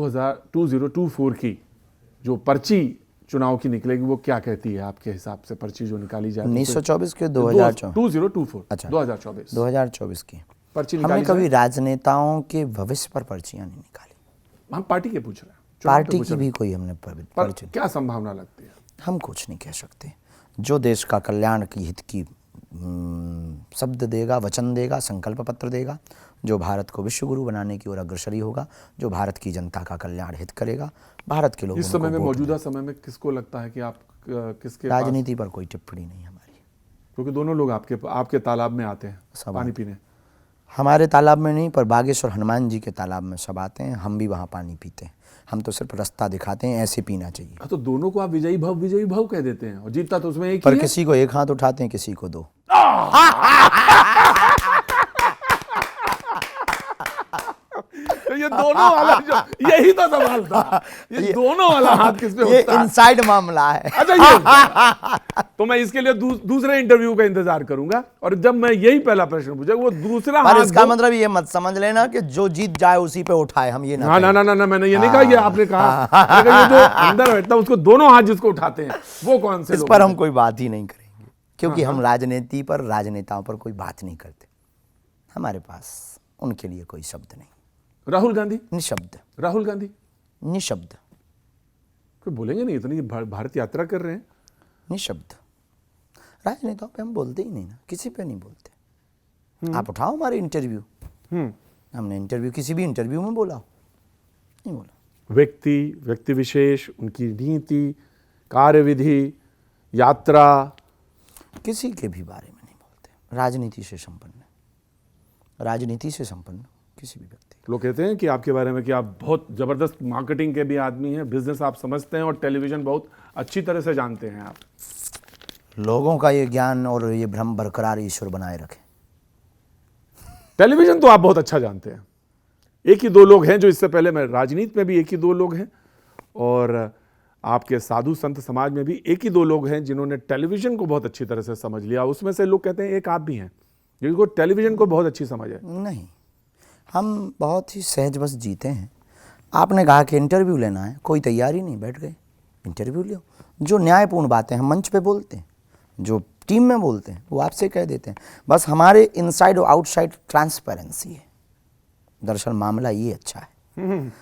2024 की जो पर्ची चुनाव की निकलेगी वो क्या कहती है आपके हिसाब से, पर्ची जो निकाली जाए 1924 के 2024 2024 अच्छा 2024 की पर्ची हमने निकाली कभी जाए? राजनेताओं के भविष्य पर पर्चियां नहीं निकाली। हम पार्टी के पूछ रहे हैं, चुनाव पे पार्टी पूछ की रहे भी हैं। कोई हमने पर पर्ची क्या संभावना लगती है? हम कुछ नहीं कह सकते। जो देश का कल्याण की हित की शब्द देगा, वचन देगा, संकल्प पत्र देगा, जो भारत को विश्व गुरु बनाने की ओर अग्रसरी होगा, जो भारत की जनता का कल्याण हित करेगा, भारत के लोगों इस समय में, को मौजूदा समय में किसको लगता है कि आप किसके पास? राजनीति पर कोई टिप्पणी नहीं हमारी, क्योंकि दोनों लोग आपके तालाब में आते हैं पानी पीने। हमारे तालाब में नहीं, पर बागेश्वर हनुमान जी के तालाब में सब आते हैं, हम भी वहाँ पानी पीते हैं। हम तो सिर्फ रास्ता दिखाते हैं, ऐसे पीना चाहिए। तो दोनों को आप विजयी भव कह देते हैं, और जीतता तो उसमें एक पर ही है। किसी को एक हाथ उठाते हैं, किसी को दो। तो ये दोनों वाला जो, यही तो सवाल था, ये दोनों वाला हाथ किस पे ये उठता है? इनसाइड मामला है। अच्छा, ये तो मैं इसके लिए दूसरे इंटरव्यू का इंतजार करूंगा, और जब मैं यही पहला प्रश्न पूछा वो दूसरा पर हाथ इसका मतलब ये मत समझ लेना कि जो जीत जाए उसी पे उठाए, हम ये ना ना, मैंने ये नहीं कहा, ये आपने कहा। मैंने कहा ये जो अंदर बैठता है उसको दोनों हाथ जिसको उठाते हैं वो कौन से इस लोग पर हैं? हम कोई बात ही नहीं करेंगे, क्योंकि हम राजनीति पर, राजनेताओं पर कोई बात नहीं करते। हमारे पास उनके लिए कोई शब्द नहीं। राहुल गांधी? निशब्द। राहुल गांधी निशब्द। कोई बोलेंगे नहीं, इतनी भारत यात्रा कर रहे हैं। निशब्द। राजनेताओं पे हम बोलते ही नहीं ना, किसी पे नहीं बोलते। आप उठाओ हमारे इंटरव्यू, हमने इंटरव्यू किसी भी इंटरव्यू में बोला हो? नहीं बोला। व्यक्ति विशेष, उनकी नीति, कार्यविधि, यात्रा, किसी के भी बारे में नहीं बोलते। राजनीति से संपन्न किसी भी व्यक्ति। लोग कहते हैं कि आपके बारे में कि आप बहुत जबरदस्त मार्केटिंग के भी आदमी हैं, बिजनेस आप समझते हैं, और टेलीविजन बहुत अच्छी तरह से जानते हैं आप। लोगों का ये ज्ञान और ये भ्रम बरकरार ईश्वर बनाए रखे। टेलीविजन तो आप बहुत अच्छा जानते हैं। एक ही दो लोग हैं जो, इससे पहले मैं राजनीति में भी एक ही दो लोग हैं, और आपके साधु संत समाज में भी एक ही दो लोग हैं जिन्होंने टेलीविजन को बहुत अच्छी तरह से समझ लिया। उसमें से लोग कहते हैं एक आप भी हैं जिनको टेलीविजन को बहुत अच्छी समझ है। नहीं, हम बहुत ही सहज बस जीते हैं। आपने कहा कि इंटरव्यू लेना है, कोई तैयारी नहीं, बैठ गए, इंटरव्यू लो। जो न्यायपूर्ण बातें हम मंच पे बोलते हैं, जो टीम में बोलते हैं, वो आपसे कह देते हैं। बस हमारे इनसाइड और आउटसाइड ट्रांसपेरेंसी है। दरअसल मामला ये अच्छा है।